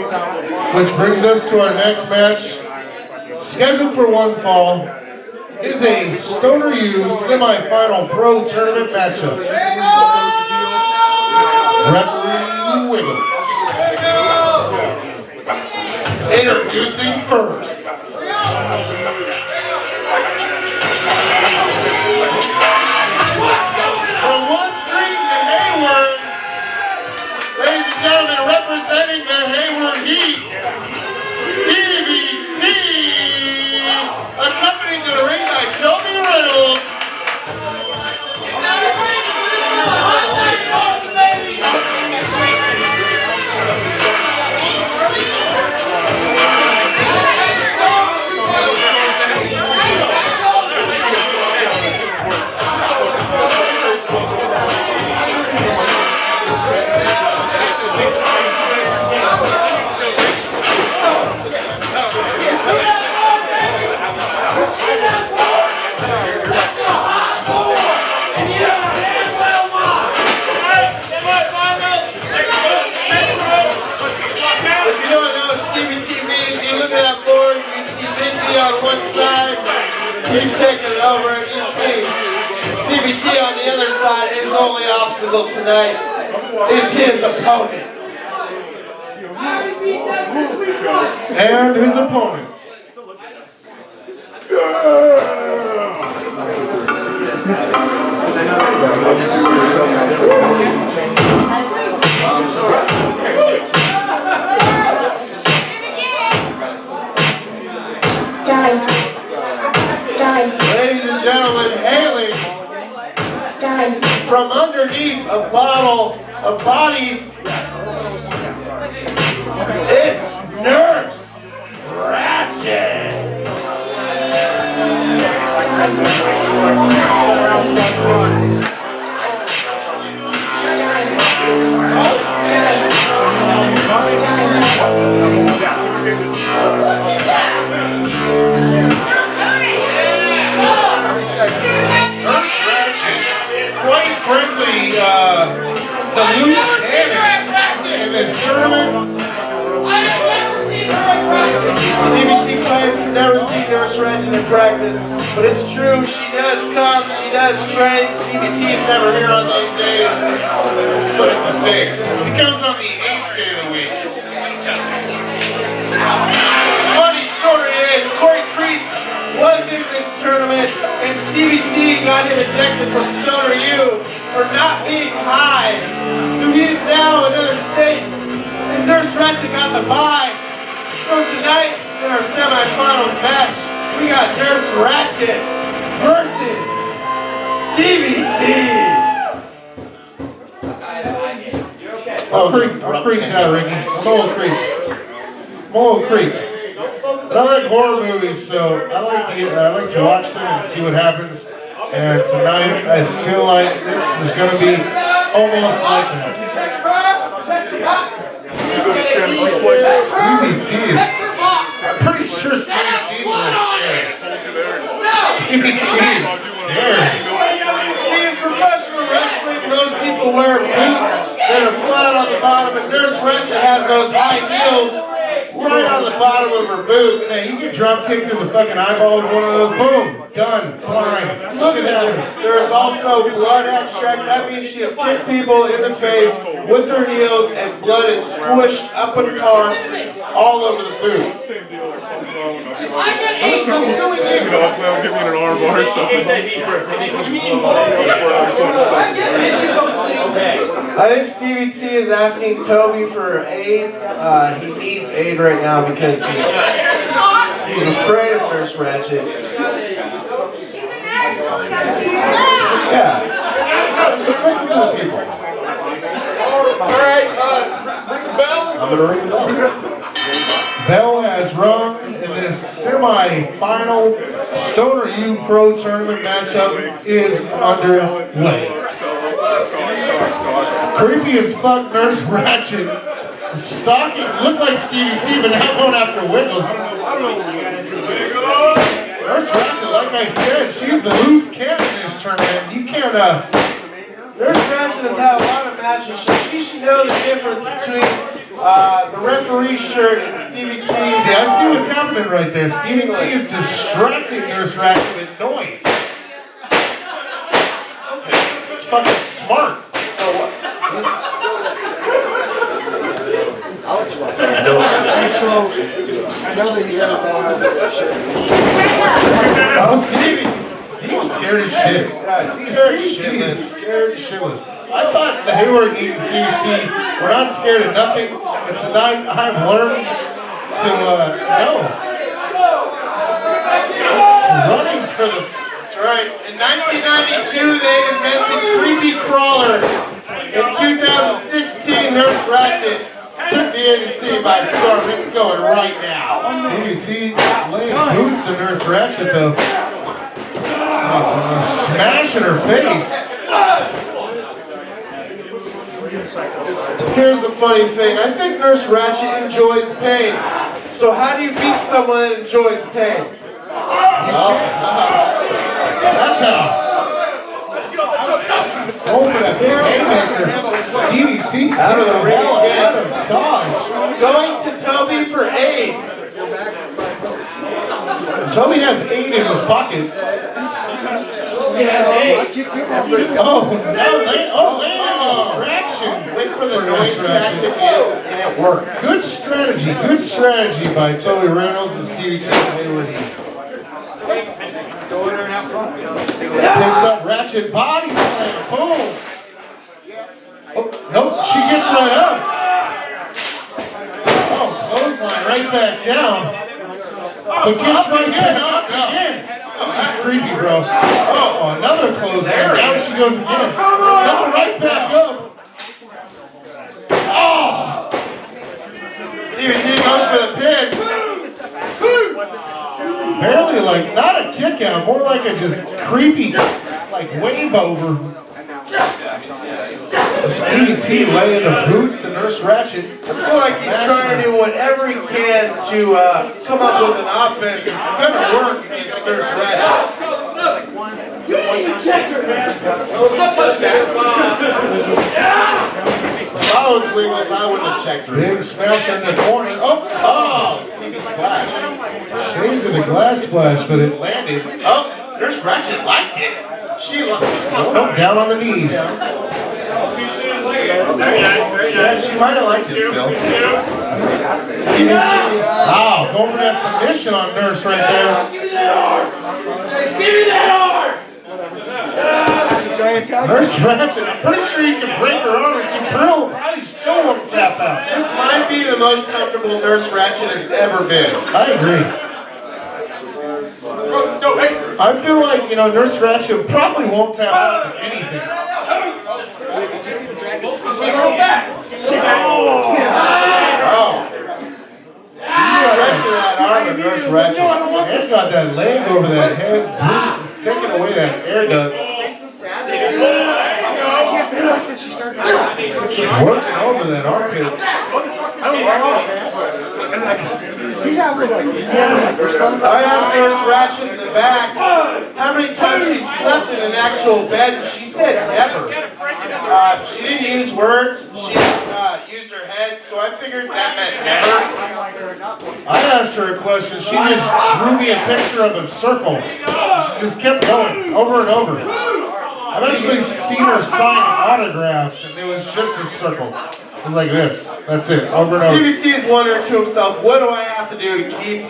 Which brings us to our next match. Scheduled for one fall is a Stoner U semifinal pro tournament matchup. Referee Wiggles. Introducing first. From 1st Street to Hayward, ladies and gentlemen, representing the Hayward Heat, Stevie T, accompanied to the ring by Toby Reynolds. He's taking it over, and you see Stevie T on the other side. His only obstacle tonight is his opponent. And his opponent. Ladies and gentlemen, hailing from underneath a bottle of bodies, it's Nurse Ratchet. Quite frankly, the loose cannon in this tournament. Stevie T claims to never see Nurse Ratchet in practice, but it's true, she does come, she does train. Stevie T's never here on those days, but it's a fake. He comes on the 8th day of the week. Funny story is, Corey Kreese was in this tournament, and Stevie T got him ejected from Stoner U for not being high. So he is now in other states, and Nurse Ratchet got the bye. So tonight, in our semi-final match, we got Nurse Ratchet versus Stevie T. I'm freaked out, Ricky. I'm a little freaked. But I like horror movies, so I like to watch them and see what happens. And tonight, I feel like this is going to be almost like that. Stevie T is... I'm pretty sure Stevie T is scared. Stevie T is scared. See, in professional wrestling, most people wear boots that are flat on the bottom, and Nurse Ratchet has those high heels right on the bottom of her boots. Hey, you get drop kicked through the fucking eyeball with one of those, boom, done, blind. Look at that. There is also blood abstract. That means she has kicked people in the face with her heels, and blood is squished up and on all over the boot. I get 8 from suing you. You know, I'll give you an arm bar or something. I think Stevie T is asking Toby for aid. He needs aid right now because he's afraid of Nurse Ratchet. Yeah. Listen to the people. Alright, bell. I'm gonna ring the bell. Bell has rung, and this semi-final Stoner U Pro Tournament matchup is underway. Creepy as fuck, Nurse Ratchet stalking, looked like Stevie T, but now going after Wiggles. Nurse Ratchet, like I said, she's the loose cannon in this tournament. You can't, Nurse Ratchet has had a lot of matches, so she should know the difference between the referee referee shirt and Stevie T. See, I see what's happening right there. Stevie T is distracting Nurse Ratchet with noise. It's fucking smart. Oh, Stevie's scared as shit. Stevie's scared shitless. I thought the Hayward and Stevie T were not scared of nothing. It's a nice, I've learned to know. Running for the... That's right. In 1992, they invented creepy crawlers. In 2016, Nurse Ratchet took the ABC by storm. It's going right now. Stevie T laying boots to Nurse Ratchet, though. Smashing her face. Here's the funny thing. I think Nurse Ratchet enjoys pain. So how do you beat someone that enjoys pain? That's how. Oh, for that big haymaker. Stevie T out of the wall. Out of dodge. Going to Toby for aid. Toby has 8 in his pocket. He has 8. Oh, distraction. Wait for the noise tactic, and it works. Good strategy by Toby Reynolds and Stevie T. Go in there and have fun. Picks up Ratchet body slam. Boom. Oh, nope, she gets right up. Oh, clothesline right back down. But gets right back up again. This is creepy, bro. Oh, another clothesline. Now she goes again. Now right back up. Oh! Stevie T goes for the pin. Barely like, not a kick out, more like a just creepy, like wave over. Stevie T laying the boots to Nurse Ratchet. I feel like he's trying to do whatever he can to come up with an offense. It's going to work against Nurse Ratchet. You didn't even check her, man. If I was Wiggles, I wouldn't have checked her. Big smash in the corner. Oh! Stevie splash. Shades of the glass splash, but it landed. Oh! Nurse Ratchet liked it. She liked it. Oh, down on the knees. Yeah, she might have liked it still. Wow, going for that submission on Nurse right there. Give me that arm! Give me that arm! Nurse Ratchet, I'm pretty sure you can break her arm and she probably still won't tap out. This might be the most comfortable Nurse Ratchet has ever been. I agree. I feel like, Nurse Ratchet probably won't tap out of anything. Oh. Stretching that arm of Nurse Ratchet. It's got that leg over that head, taking away that air duct. Working over that armpit. I asked Nurse Ratchet in the back how many times she slept in an actual bed, and she said never. She didn't use words, she used her head, so I figured that meant never. I asked her a question, she just drew me a picture of a circle. She just kept going, over and over. I've actually seen her sign autographs, and it was just a circle. It was like this. That's it, over and over. Stevie T is wondering to himself, what do I have to do to keep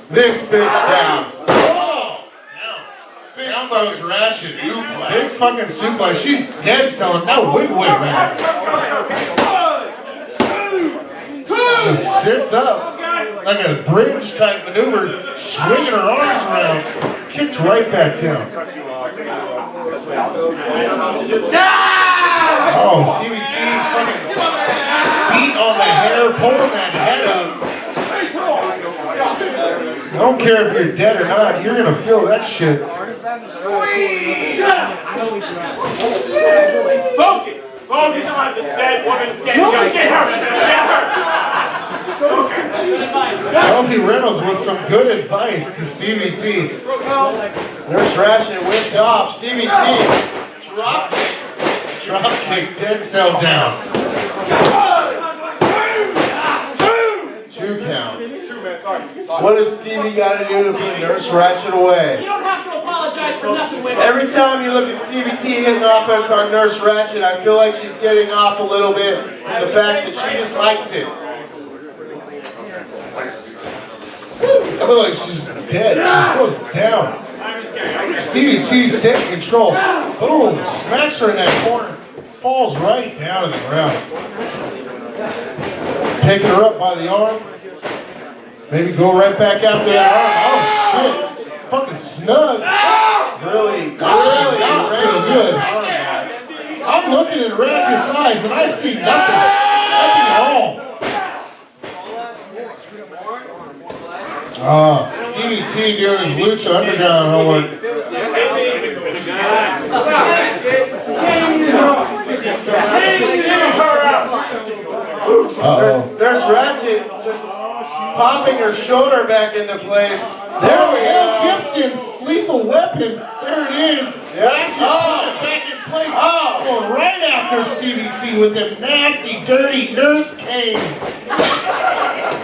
this bitch down? Oh! Down goes Ratchet. Big fucking suplex. She's dead selling. No, wait, man. Just sits up like a bridge type maneuver, swinging her arms around. Kicked right back down. Oh, Stevie T fucking beat on the hair, pulling that head up. I don't care if you're dead or not, you're gonna feel that shit. Focus on the dead woman's dead. Get her! Toby Reynolds with some good advice to Stevie T. Nurse Ratchet whipped off. Stevie T drop kick, dead cell down. What does Stevie got to do to put Nurse Ratchet away? You don't have to apologize for nothing, Wiggles. Every time you look at Stevie T hitting offense on Nurse Ratchet, I feel like she's getting off a little bit from the fact that she just likes it. I feel like she's dead. She goes down. Stevie T's taking control. Boom! Smacks her in that corner. Falls right down to the ground. Taking her up by the arm. Maybe go right back after that arm. Oh shit! Fucking snug. Really good. I'm looking in Ratchet's eyes and I see nothing. Nothing at all. Stevie T doing his Lucha Underground homework. Uh-oh. There's Ratchet just popping her shoulder back into place. There we go. Gibson, Lethal Weapon. There it is. Ratchet back in place. Going right after Stevie T with them nasty, dirty nurse canes.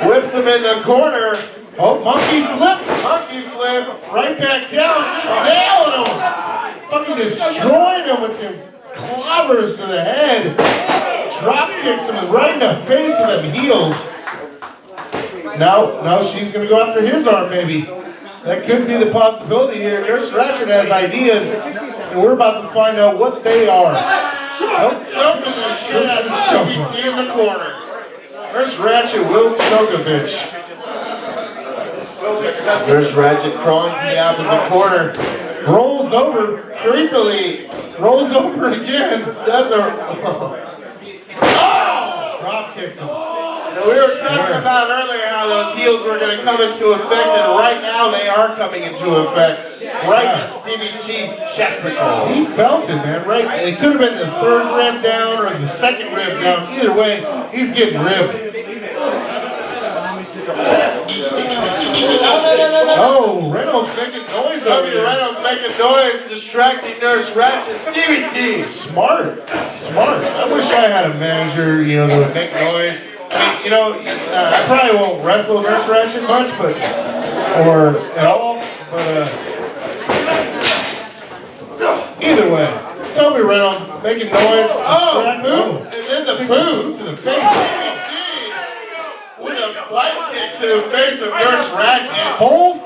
Whips him in the corner. Oh, monkey flip, right back down, just nailing him. Fucking destroying him with them clobbers to the head. Drop kicks him right in the face with them heels. Now she's gonna go after his arm maybe. That could be the possibility here. Nurse Ratchet has ideas, and we're about to find out what they are. Choking the shit out of Stevie T in the corner. Nurse Ratchet will choke a bitch. There's Ratchet crawling to the opposite corner. Rolls over creepily. Rolls over again. Does a drop kicks him. Now, we were talking about earlier how those heels were going to come into effect, and right now they are coming into effect. Right in Stevie T's chesticle. He felt it, man. Right. It could have been the third rib down or the second rib down. Either way, he's getting ribbed. Oh, Reynolds making noise over here. Reynolds making noise, distracting Nurse Ratchet. Stevie T. Smart. I wish I had a manager, that would make noise. I mean, I probably won't wrestle Nurse Ratchet much, or at all, but, either way. Toby Reynolds making noise. Oh, and then the boot to the face. With a flight kick to the face of Nurse Ratchet.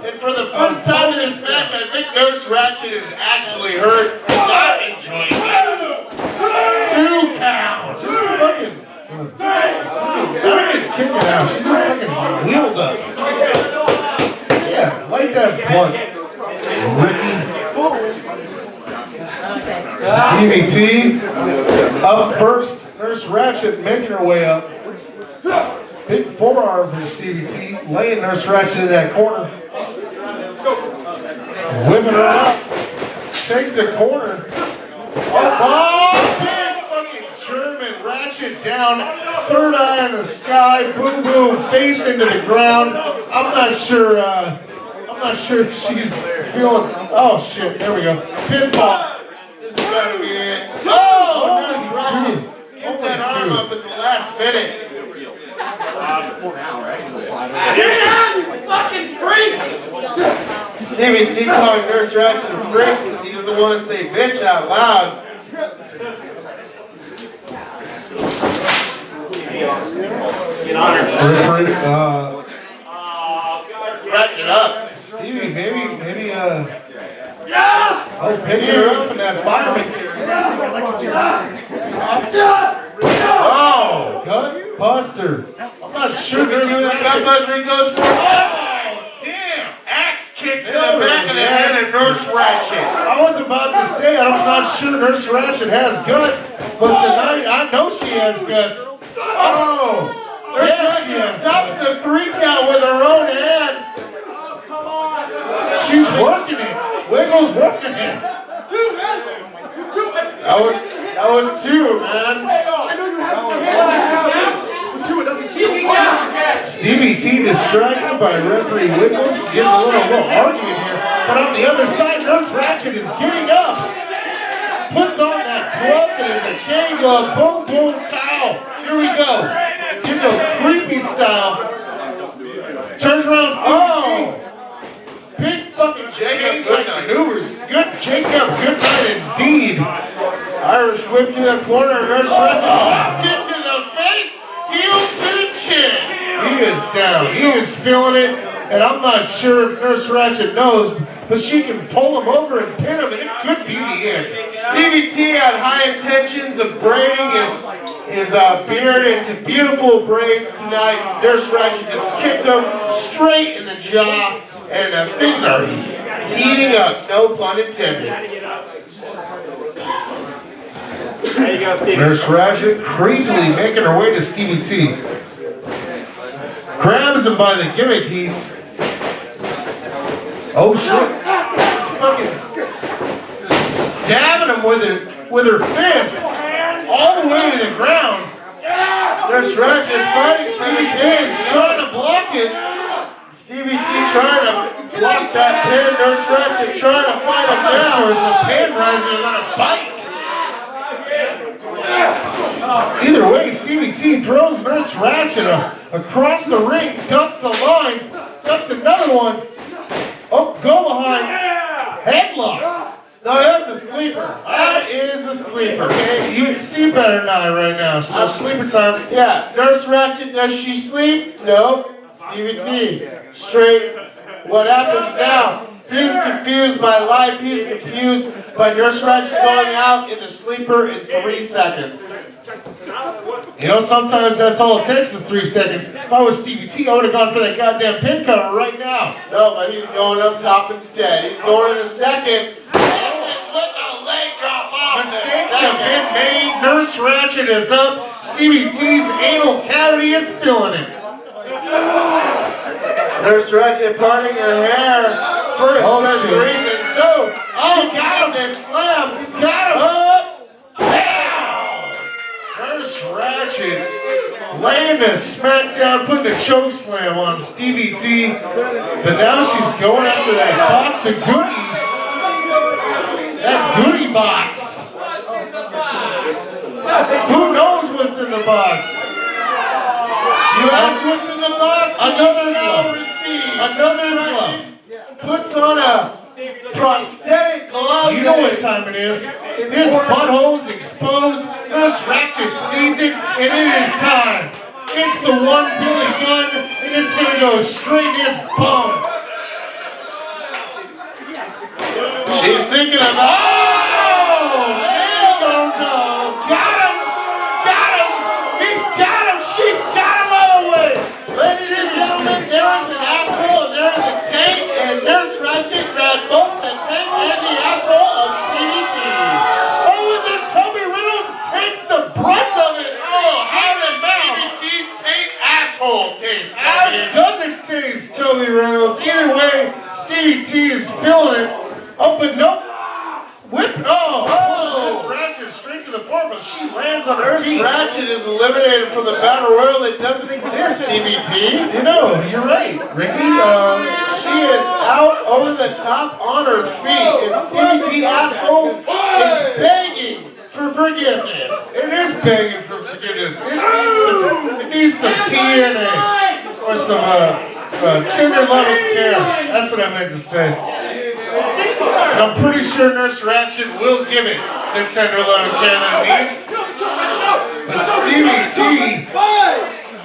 And for the first time in this match, I think Nurse Ratchet is actually hurt and not enjoying it. 2 count. Just fucking. Not even kicking out. She just fucking wheeled up. Yeah, like that blunt. Ricky. Stevie T. Up first. Nurse Ratchet making her way up. Big forearm for Stevie T, laying Nurse Ratchet in that corner. Whipping her up. Takes the corner. Oh, big fucking German. Ratchet down. Third eye in the sky. Boom, boom. Face into the ground. I'm not sure she's feeling. Oh, shit. There we go. Pinfall. This is gotta be it. Oh, Nurse Ratchet gets that arm up in the last minute. Fucking freak! Stevie T calling Nurse Ratchet a freak because he doesn't want to say bitch out loud. Get on her. Ratchet up. Stevie, maybe, oh, picking her up in that fireman. Oh, gut buster. I'm not sure there's a gut buster he goes for. Oh, damn. Axe kick to the back of the head of Nurse Ratchet. I was about to say, I'm not sure Nurse Ratchet has guts, but tonight I know she has guts. Oh, Nurse Ratchet stops the 3 count with her own hands. Come on. She's working it. Wiggles working it. 2, man. 2. That was 2, man. I know you have one hand. Stevie T distracted by referee Wiggles, getting a little argument here. But on the other side, Nurse Ratchet is getting up. Puts on that glove that is a chain glove. Boom, boom, style. Here we go. Getting a creepy style. Turns around, Jacob, good maneuvers. Good Jacob, good night indeed. Irish whip to the corner. Nurse Ratchet, kick to the face, heels to the chin. He is down. He is feeling it, and I'm not sure if Nurse Ratchet knows, but she can pull him over and pin him, and it could be the end. Stevie T had high intentions of braiding his beard into beautiful braids tonight. Nurse Ratchet just kicked him straight in the jaw, and things are heating up, no pun intended. There you go, Stevie. Nurse Ratchet crazily making her way to Stevie T. Grabs him by the gimmick heats. Oh shit. She's fucking stabbing him with her fists all the way to the ground. Nurse Ratchet fighting Stevie T. She's trying to block it. Stevie T trying to block that pin. Nurse Ratchet trying to fight him down. It's a pin rather than a bite. Either way, Stevie T throws Nurse Ratchet across the ring, ducks the line, ducks another one. Oh, go behind. Headlock. No, that's a sleeper. That is a sleeper. Okay, you can see better than I right now. So sleeper time. Yeah, Nurse Ratchet, does she sleep? No. Stevie T, straight. What happens now? He's confused by life. He's confused by Nurse Ratchet going out in the sleeper in 3 seconds. You know, sometimes that's all it takes is 3 seconds. If I was Stevie T, I would have gone for that goddamn pin cutter right now. No, but he's going up top instead. He's going in a second. With a leg drop off. Mistakes have been made. Nurse Ratchet is up. Stevie T's anal cavity is feeling it. Nurse Ratchet parting her hair for a certain reason. So, she got him this slam. He's got him up. Pow! Nurse Ratchet laying the smackdown, putting a choke slam on Stevie T. But now she's going after that box of goodies. That goodie box. Who knows what's in the box? You ask what's in the box? Another glove. Another glove. Puts on a prosthetic glove. You know what time it is. His butthole's exposed. Nurse Ratchet sees it, and it is time. It's the one Billy gun, and it's gonna go straight in his bum. She's thinking about. Oh! There goes. Got him! Got him! He got him! She got him all the way! Ladies and gentlemen, there is an asshole and there is a tank, and Nurse Ratchet grabbed both the tank and the asshole of Stevie T. Oh, and then Toby Reynolds takes the brunt of it. Oh, how does Stevie T's tank asshole taste? How does it taste, Toby Reynolds? Either way, Stevie T is feeling it. Oh, but nope. Whip. Oh, Nurse Ratchet straight to the floor, but she lands on her feet. Nurse Ratchet is eliminated from the battle royal that doesn't exist, Stevie T. You know, you're right, Ricky. She is out over the top on her feet, and Stevie T asshole is begging for forgiveness. It is begging for forgiveness. It needs some TNA or some tender loving care. That's what I meant to say. I'm pretty sure Nurse Ratchet will give it the tender loving care that it needs. But Stevie T,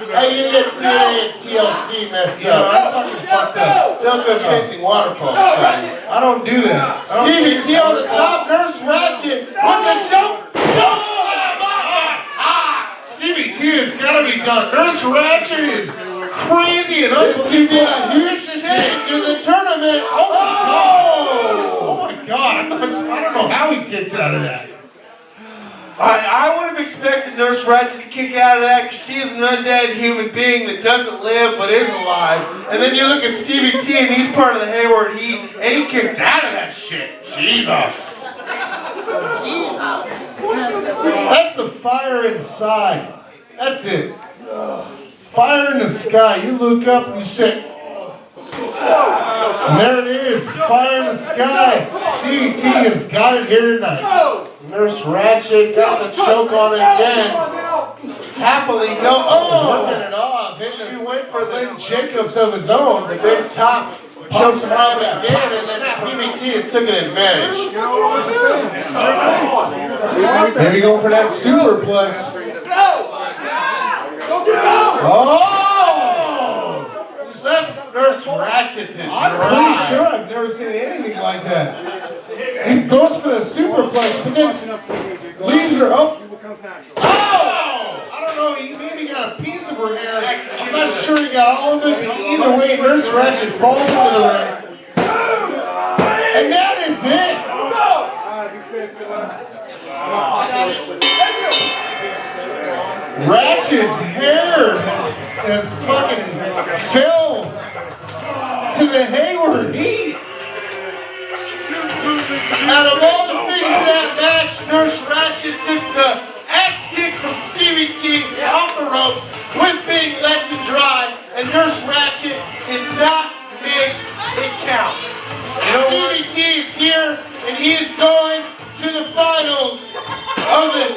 how you get TNA and TLC messed up? I'm fucking fucked up. Don't go chasing waterfalls. I don't do that. Stevie T on the top, Nurse Ratchet with the choke slam on top. Stevie T has got to be done. Nurse Ratchet is crazy and unbelievable. Huge change in the tournament. Oh my God. God, I don't know how he gets out of that. I would have expected Nurse Ratchet to kick out of that because she is an undead human being that doesn't live but is alive. And then you look at Stevie T and he's part of the Hayward Heat and he kicked out of that shit. Jesus. That's the fire inside. That's it. Fire in the sky. You look up and you say, and there it is, fire in the sky. Stevie T has got it here tonight. Nurse Ratchet got the choke on it again. Happily go, working it off. She went for Lynn Jacobs of his own. The big top Chokes him out again, and then Stevie T has taken advantage. Maybe going for that superplex. Oh! Left Nurse Ratchet to I'm pretty sure I've never seen anything like that. He goes for the superplex, but then leaves her up. Oh! I don't know, he maybe got a piece of her hair. I'm not sure he got all of it, but either way, Nurse Ratchet falls into the ring. And that is it! Ratchet's hair has fucking fell to the Hayward heat. Out of all the things in that match, Nurse Ratchet took the axe kick from Stevie T off the ropes with being led to dry, and Nurse Ratchet did not make it count. Stevie T is here, and he is going to the finals of this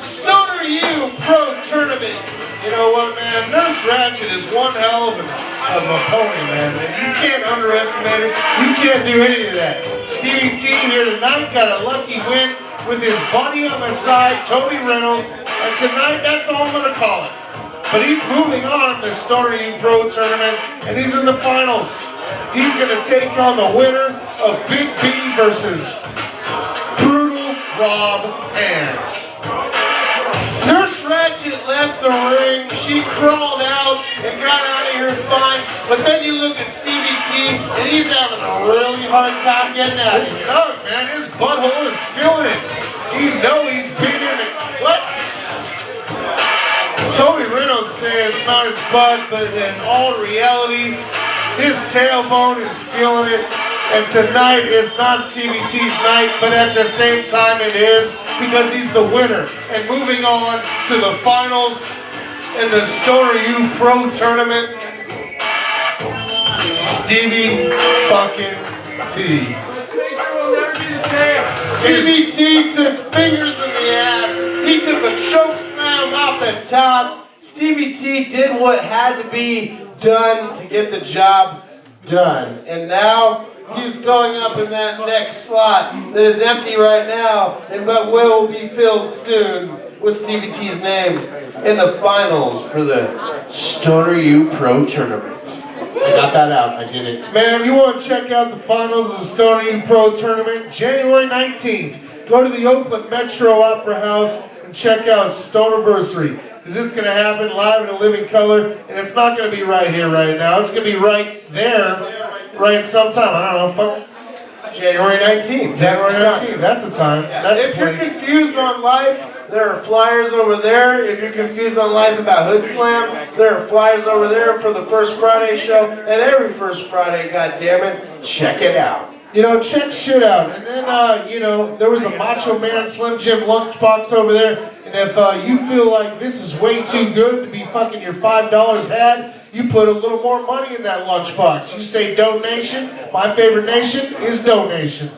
Stoner U Pro Tournament. You know what, man? Nurse Ratchet is one hell of a pony, man. You can't underestimate her. You can't do any of that. Stevie T here tonight got a lucky win with his buddy on the side, Toby Reynolds. And tonight, that's all I'm going to call it. But he's moving on in the Stoner U Pro Tournament, and he's in the finals. He's going to take on the winner of Big B versus Brutal Rob Hands. Nurse Ratchet left the ring. She crawled out and got out of here fine. But then you look at Stevie T, and he's having a really hard time getting out of here. Oh, man, his butthole is feeling it. You know he's been in it. What? Toby Reynolds says it's not his butt, but in all reality, his tailbone is feeling it. And tonight is not Stevie T's night, but at the same time it is, because he's the winner. And moving on to the finals in the Stoner U Pro Tournament, Stevie fucking T. Stevie T took fingers in the ass. He took a choke slam off the top. Stevie T did what had to be done to get the job done. And now he's going up in that next slot that is empty right now, but will be filled soon with Stevie T's name in the finals for the Stoner U Pro Tournament. I got that out. I did it. Man, if you want to check out the finals of the Stoner U Pro Tournament, January 19th, go to the Oakland Metro Opera House and check out Stonerversary. Is this going to happen live in a living color? And it's not going to be right here, right now. It's going to be right there, right sometime. I don't know. January 19th. January 19th. That's the time. That's the If you're place. confused on life, there are flyers over there. If you're confused on life about Hood Slam, there are flyers over there for the First Friday show. And every First Friday, goddammit, check it out. You know, check shit out. And then, you know, there was a Macho Man Slim Jim lunchbox over there. And if you feel like this is way too good to be fucking your $5 had, you put a little more money in that lunchbox. You say donation. My favorite nation is donation.